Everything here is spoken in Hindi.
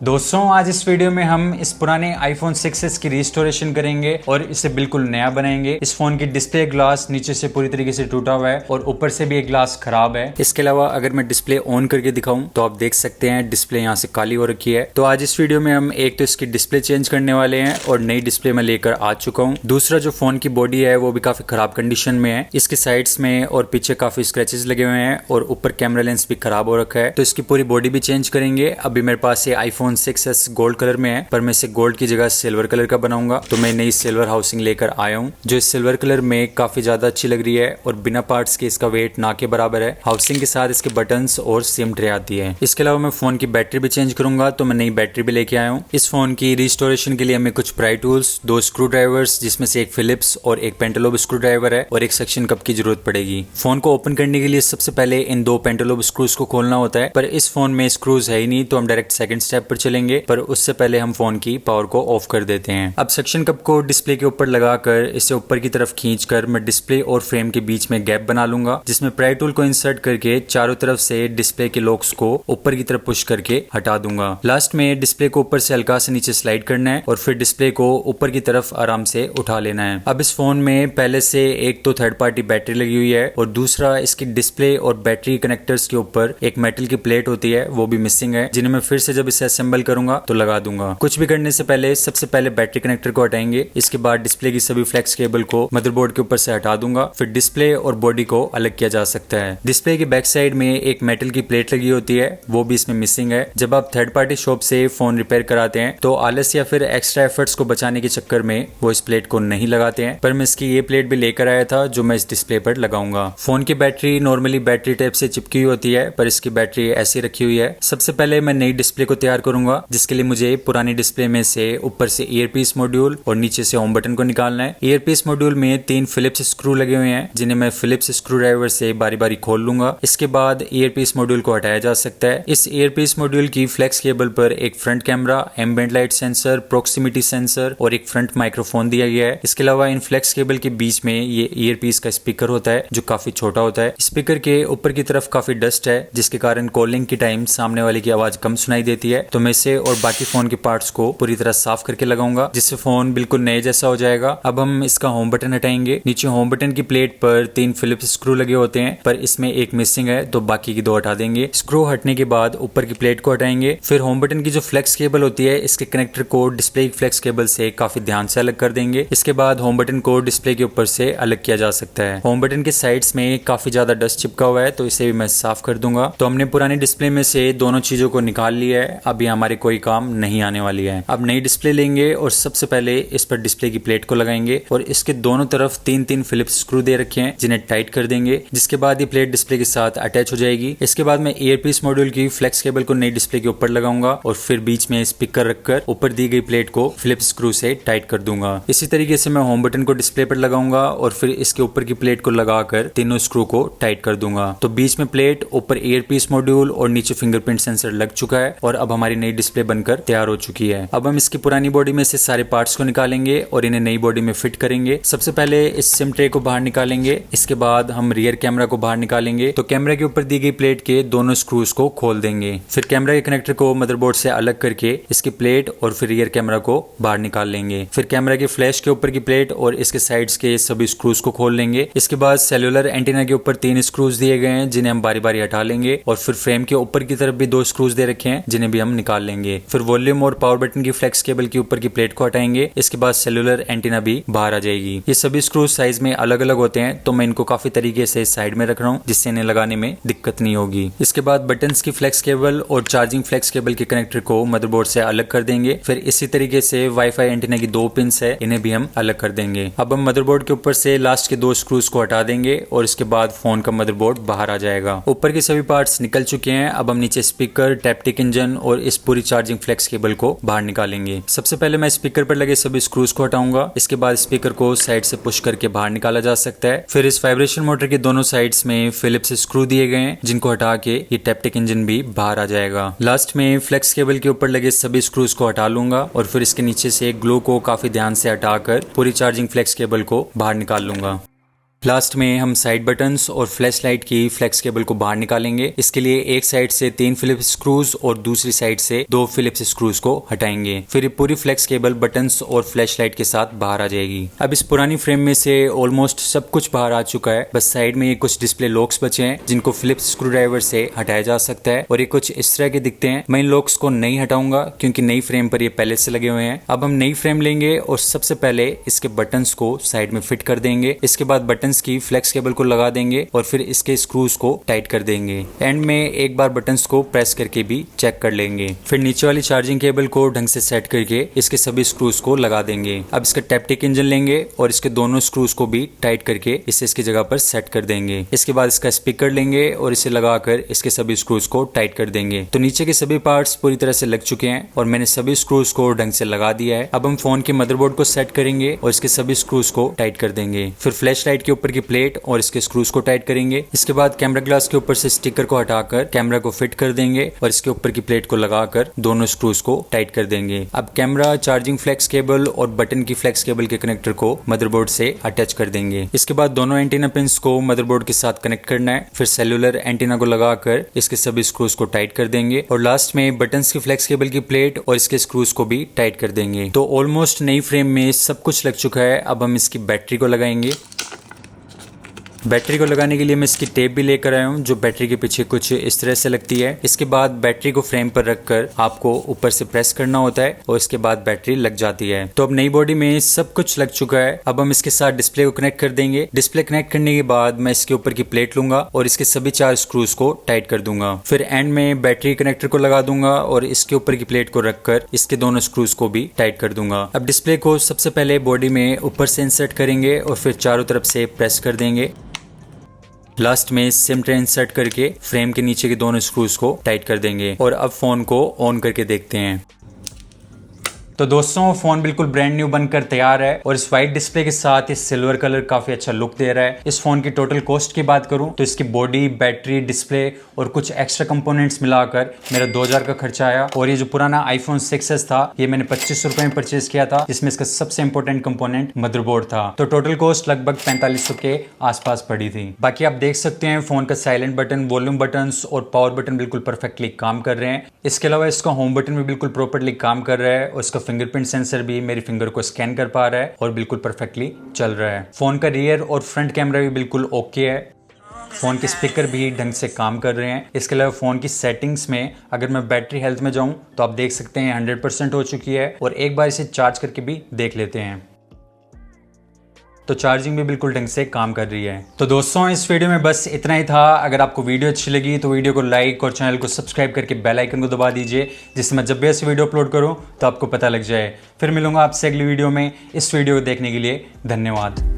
दोस्तों आज इस वीडियो में हम इस पुराने iPhone 6s की रिस्टोरेशन करेंगे और इसे बिल्कुल नया बनाएंगे। इस फोन की डिस्प्ले ग्लास नीचे से पूरी तरीके से टूटा हुआ है और ऊपर से भी एक ग्लास खराब है। इसके अलावा अगर मैं डिस्प्ले ऑन करके दिखाऊं तो आप देख सकते हैं डिस्प्ले यहाँ से काली हो रखी है। तो आज इस वीडियो में हम एक तो इसकी डिस्प्ले चेंज करने वाले हैं और नई डिस्प्ले में लेकर आ चुका हूँ। दूसरा जो फोन की बॉडी है वो भी काफी खराब कंडीशन में है। इसके साइड्स में और पीछे काफी स्क्रैचेस लगे हुए हैं और ऊपर कैमरा लेंस भी खराब हो रखा है। तो इसकी पूरी बॉडी भी चेंज करेंगे। अभी मेरे पास ये iPhone 6s गोल्ड कलर में है, पर मैं इसे गोल्ड की जगह सिल्वर कलर का बनाऊंगा। तो मैं नई सिल्वर हाउसिंग लेकर आया हूँ जो इस सिल्वर कलर में काफी ज्यादा अच्छी लग रही है और बिना पार्ट्स के इसका वेट ना के बराबर है। हाउसिंग के साथ इसके बटन्स और सिम ट्रे आती है। इसके अलावा मैं फोन की बैटरी भी चेंज करूंगा, तो मैं नई बैटरी भी लेके आया हूँ। इस फोन की रिस्टोरेशन के लिए हमें कुछ प्राई टूल्स, 2 स्क्रू ड्राइवर्स जिसमें से एक फिलिप्स और एक पेंटालोब स्क्रू ड्राइवर है और एक सक्शन कप की जरूरत पड़ेगी। फोन को ओपन करने के लिए सबसे पहले इन 2 पेंटालोब स्क्रूज को खोलना होता है, पर इस फोन में स्क्रूज है ही नहीं, तो हम डायरेक्ट सेकंड स्टेप पर चलेंगे। पर उससे पहले हम फोन की पावर को ऑफ कर देते हैं। अब सक्शन कप को डिस्प्ले के ऊपर लगाकर इसे ऊपर की तरफ खींचकर मैं डिस्प्ले और फ्रेम के बीच में गैप बना लूंगा, जिसमें प्राई टूल को इंसर्ट करके चारों तरफ से डिस्प्ले के लॉक्स को ऊपर की तरफ पुश करके हटा दूंगा। लास्ट में डिस्प्ले को ऊपर से हल्का से नीचे स्लाइड करना है और फिर डिस्प्ले को ऊपर की तरफ आराम से उठा लेना है। अब इस फोन में पहले से एक तो थर्ड पार्टी बैटरी लगी हुई है और दूसरा इसकी डिस्प्ले और बैटरी कनेक्टर्स के ऊपर एक मेटल की प्लेट होती है, वो भी मिसिंग है, जिन्हें मैं फिर से जब इसे असेंबल करूंगा तो लगा दूंगा। कुछ भी करने से पहले सबसे पहले बैटरी कनेक्टर को हटाएंगे। इसके बाद डिस्प्ले की सभी फ्लेक्स केबल को मदरबोर्ड के ऊपर से हटा दूंगा। फिर डिस्प्ले और बॉडी को अलग किया जा सकता है। डिस्प्ले की बैक साइड में एक मेटल की प्लेट लगी होती है, वो भी इसमें मिसिंग है। जब आप थर्ड पार्टी शॉप से फोन रिपेयर कराते हैं तो आलस या फिर एक्स्ट्रा एफर्ट्स को बचाने के चक्कर में वो इस प्लेट को नहीं लगाते हैं, पर मैं इसकी ये प्लेट भी लेकर आया था जो मैं इस डिस्प्ले पर लगाऊंगा। फोन की बैटरी नॉर्मली बैटरी टाइप से चिपकी हुई होती है, पर इसकी बैटरी ऐसी रखी हुई है। सबसे पहले मैं नई डिस्प्ले को तैयार करूंगा, जिसके लिए मुझे पुरानी डिस्प्ले में से ऊपर से ईयरपीस मॉड्यूल और नीचे से होम बटन को निकालना है। ईयरपीस मॉड्यूल में 3 फिलिप्स स्क्रू लगे हुए हैं, जिन्हें मैं फिलिप्स स्क्रू ड्राइवर से बारी बारी खोल लूंगा। इसके बाद ईयरपीस मॉड्यूल को हटाया जा सकता है। इस ईयरपीस मॉड्यूल की फ्लेक्स केबल पर एक front camera, ambient light sensor, proximity sensor और एक फ्रंट माइक्रोफोन दिया गया है। इसके अलावा इन फ्लेक्स केबल के बीच में ये ईयरपीस का स्पीकर होता है जो काफी छोटा होता है। स्पीकर के ऊपर की तरफ काफी डस्ट है, जिसके कारण कॉलिंग के टाइम सामने वाले की आवाज कम सुनाई देती है। तो मैं इसे और बाकी फोन के पार्ट्स को पूरी तरह साफ करके लगाऊंगा, जिससे फोन बिल्कुल नए जैसा हो जाएगा। अब हम इसका होम बटन हटाएंगे। नीचे होम बटन की प्लेट पर 3 फिलिप्स स्क्रू लगे होते हैं, पर इसमें एक मिसिंग है, तो बाकी की 2 हटा देंगे। स्क्रू हटने के बाद ऊपर की प्लेट को हटाएंगे। फिर होम बटन की जो फ्लेक्स केबल होती है, इसके कनेक्टर को डिस्प्ले की फ्लेक्स केबल से काफी ध्यान से अलग कर देंगे। इसके बाद होम बटन को डिस्प्ले के ऊपर से अलग किया जा सकता है। होम बटन के साइड्स में काफी ज्यादा डस्ट चिपका हुआ है, तो इसे भी मैं साफ कर दूंगा। तो हमने पुरानी डिस्प्ले में से दोनों चीजों को निकाल लिया है। अब ये हमारे कोई काम नहीं आने वाली है। अब नई डिस्प्ले लेंगे और सबसे पहले इस पर डिस्प्ले की प्लेट को लगाएंगे और इसके दोनों तरफ 3-3 फिलिप्स स्क्रू दे रखे हैं, जिन्हें टाइट कर देंगे। जिसके बाद ये प्लेट डिस्प्ले के साथ अटैच हो जाएगी। इसके बाद मैं ईयरपीस मॉड्यूल की फ्लेक्स केबल को नई डिस्प्ले के ऊपर लगाऊंगा और फिर बीच में स्पीकर रखकर ऊपर दी गई प्लेट को फिलिप्स स्क्रू से टाइट कर दूंगा। इसी तरीके से मैं होम बटन को डिस्प्ले पर लगाऊंगा और फिर इसके ऊपर की प्लेट को लगाकर तीनों स्क्रू को टाइट कर दूंगा। तो बीच में प्लेट, ऊपर ईयरपीस मॉड्यूल और नीचे फिंगरप्रिंट सेंसर लग चुका है और अब हमारी नई डिस्प्ले बनकर तैयार हो चुकी है। अब हम इसकी पुरानी बॉडी में से सारे पार्ट्स को निकालेंगे और इन्हें नई बॉडी में फिट करेंगे। सबसे पहले इस सिम ट्रे को बाहर निकालेंगे। इसके बाद हम रियर कैमरा को बाहर निकालेंगे। तो कैमरा के ऊपर दी गई प्लेट के दोनों स्क्रूज को खोल देंगे। फिर कैमरा के कनेक्टर को मदरबोर्ड से अलग करके इसकी प्लेट और फिर रियर कैमरा को बाहर निकाल लेंगे। फिर कैमरा के फ्लैश के ऊपर की प्लेट और इसके साइड्स के सभी स्क्रूज को खोल लेंगे। इसके बाद सेलुलर एंटीना के ऊपर 3 स्क्रूज दिए गए हैं, जिन्हें हम बारी बारी हटा लेंगे और फिर फ्रेम के ऊपर की तरफ भी 2 स्क्रूज दे रखे हैं, जिन्हें भी हम निकाल लेंगे। फिर वॉल्यूम और पावर बटन की फ्लेक्स केबल के ऊपर की प्लेट को हटाएंगे। इसके बाद सेलुलर एंटीना भी बाहर आ जाएगी। ये सभी स्क्रू साइज में अलग अलग होते हैं, तो मैं इनको काफी तरीके से साइड में रख रहा हूँ, जिससे इन्हें लगाने में दिक्कत नहीं होगी। इसके बाद बटन्स की फ्लेक्स केबल और चार्जिंग फ्लेक्स केबल के कनेक्टर को मदरबोर्ड से अलग कर देंगे। फिर इसी तरीके से वाईफाई एंटीना की 2 पिन्स है, इन्हें भी हम अलग कर देंगे। अब हम मदरबोर्ड के ऊपर से लास्ट के 2 स्क्रूज को हटा देंगे और इसके बाद फोन का मदरबोर्ड बाहर आ जाएगा। ऊपर के सभी पार्ट्स निकल चुके हैं। अब हम नीचे स्पीकर, टैप्टिक इंजन और इस पूरी चार्जिंग फ्लेक्स केबल को बाहर निकालेंगे। सबसे पहले मैं स्पीकर पर लगे सभी स्क्रूज को हटाऊंगा। इसके बाद स्पीकर को साइड से पुश करके बाहर निकाला जा सकता है। फिर इस वाइब्रेशन मोटर के दोनों साइड्स में फिलिप्स स्क्रू दिए गए हैं, जिनको हटा के ये टैप्टिक इंजन भी बाहर आ जाएगा। लास्ट में फ्लेक्स केबल के ऊपर लगे सभी स्क्रूज को हटा लूंगा और फिर इसके नीचे से ग्लू को काफी ध्यान से हटाकर पूरी चार्जिंग फ्लेक्स केबल को बाहर निकाल लूंगा। लास्ट में हम साइड बटन्स और फ्लैश लाइट की फ्लेक्स केबल को बाहर निकालेंगे। इसके लिए एक साइड से 3 फिलिप्स स्क्रूज और दूसरी साइड से 2 फिलिप्स स्क्रूज को हटाएंगे। फिर पूरी फ्लेक्स केबल बटन्स और फ्लैश लाइट के साथ बाहर आ जाएगी। अब इस पुरानी फ्रेम में से ऑलमोस्ट सब कुछ बाहर आ चुका है। बस साइड में ये कुछ डिस्प्ले लॉक्स बचे हैं जिनको फिलिप्स स्क्रू ड्राइवर से हटाया जा सकता है और ये कुछ इस तरह के दिखते हैं। मैं इन लॉक्स को नहीं हटाऊंगा क्योंकि नई फ्रेम पर ये पहले से लगे हुए हैं। अब हम नई फ्रेम लेंगे और सबसे पहले इसके बटन्स को साइड में फिट कर देंगे। इसके बाद बटन की फ्लेक्स केबल को लगा देंगे और फिर इसके स्क्रूज को टाइट कर देंगे। एंड में एक बार बटन्स को प्रेस करके भी चेक कर लेंगे। फिर नीचे वाली चार्जिंग केबल को ढंग से सेट करके इसके सभी स्क्रूज को लगा देंगे। अब इसका टैप्टिक इंजन लेंगे और इसके दोनों स्क्रूज को भी टाइट करके इसे इसकी जगह पर सेट कर देंगे। इसके बाद इसका स्पीकर लेंगे और इसे लगाकर इसके सभी स्क्रूज को टाइट कर देंगे। तो नीचे के सभी पार्ट्स पूरी तरह से लग चुके हैं और मैंने सभी स्क्रूज को ढंग से लगा दिया है। अब हम फोन के मदरबोर्ड को सेट करेंगे और इसके सभी स्क्रूज को टाइट कर देंगे। फिर फ्लैश लाइट के ऊपर की प्लेट और इसके स्क्रूज को टाइट करेंगे। इसके बाद कैमरा ग्लास के ऊपर से स्टिकर को हटाकर कैमरा को फिट कर देंगे और इसके ऊपर की प्लेट को लगाकर दोनों स्क्रूज को टाइट कर देंगे। अब कैमरा, चार्जिंग फ्लेक्स केबल और बटन की फ्लेक्स केबल के कनेक्टर को मदरबोर्ड से अटैच कर देंगे। इसके बाद दोनों एंटीना पिंस को मदरबोर्ड के साथ कनेक्ट करना है। फिर सेलुलर एंटीना को लगाकर इसके सभी स्क्रूज को टाइट कर देंगे और लास्ट में बटन्स की फ्लेक्स केबल की प्लेट और इसके स्क्रूज को भी टाइट कर देंगे। तो ऑलमोस्ट नई फ्रेम में सब कुछ लग चुका है। अब हम इसकी बैटरी को लगाएंगे। बैटरी को लगाने के लिए मैं इसकी टेप भी लेकर आया हूँ जो बैटरी के पीछे कुछ इस तरह से लगती है। इसके बाद बैटरी को फ्रेम पर रखकर आपको ऊपर से प्रेस करना होता है और इसके बाद बैटरी लग जाती है। तो अब नई बॉडी में सब कुछ लग चुका है। अब हम इसके साथ डिस्प्ले को कनेक्ट कर देंगे। डिस्प्ले कनेक्ट करने के बाद मैं इसके ऊपर की प्लेट लूंगा और इसके सभी 4 स्क्रूज को टाइट कर दूंगा। फिर एंड में बैटरी कनेक्टर को लगा दूंगा और इसके ऊपर की प्लेट को रखकर इसके दोनों स्क्रूज को भी टाइट कर दूंगा। अब डिस्प्ले को सबसे पहले बॉडी में ऊपर से इंसर्ट करेंगे और फिर चारों तरफ से प्रेस कर देंगे। लास्ट में सिम ट्रे इंसर्ट करके फ्रेम के नीचे के दोनों स्क्रूज को टाइट कर देंगे और अब फोन को ऑन करके देखते हैं। तो दोस्तों फोन बिल्कुल ब्रांड न्यू बनकर तैयार है और इस वाइट डिस्प्ले के साथ इस सिल्वर कलर काफी अच्छा लुक दे रहा है। इस फोन की टोटल कॉस्ट की बात करूं तो इसकी बॉडी, बैटरी, डिस्प्ले और कुछ एक्स्ट्रा कंपोनेंट्स मिलाकर मेरा 2000 का खर्चा आया। और ये जो पुराना iPhone 6s था ये मैंने 2500 रुपए में परचेज किया था, जिसमें इसका सबसे इंपॉर्टेंट कंपोनेंट मदरबोर्ड था। तो टोटल कॉस्ट लगभग 4500 के आसपास पड़ी थी। बाकी आप देख सकते हैं फोन का साइलेंट बटन, वॉल्यूम बटन्स और पावर बटन बिल्कुल परफेक्टली काम कर रहे हैं। इसके अलावा इसका होम बटन भी बिल्कुल प्रॉपर्ली काम कर रहा है और इसका फिंगरप्रिंट सेंसर भी मेरी फिंगर को स्कैन कर पा रहा है और बिल्कुल परफेक्टली चल रहा है। फोन का रियर और फ्रंट कैमरा भी बिल्कुल ओके है। फोन के स्पीकर भी ढंग से काम कर रहे हैं। इसके अलावा फोन की सेटिंग्स में अगर मैं बैटरी हेल्थ में जाऊं तो आप देख सकते हैं 100% हो चुकी है और एक बार इसे चार्ज करके भी देख लेते हैं तो चार्जिंग भी बिल्कुल ढंग से काम कर रही है। तो दोस्तों इस वीडियो में बस इतना ही था। अगर आपको वीडियो अच्छी लगी तो वीडियो को लाइक और चैनल को सब्सक्राइब करके बेल आइकन को दबा दीजिए, जिससे मैं जब भी ऐसे वीडियो अपलोड करूं तो आपको पता लग जाए। फिर मिलूंगा आपसे अगली वीडियो में। इस वीडियो को देखने के लिए धन्यवाद।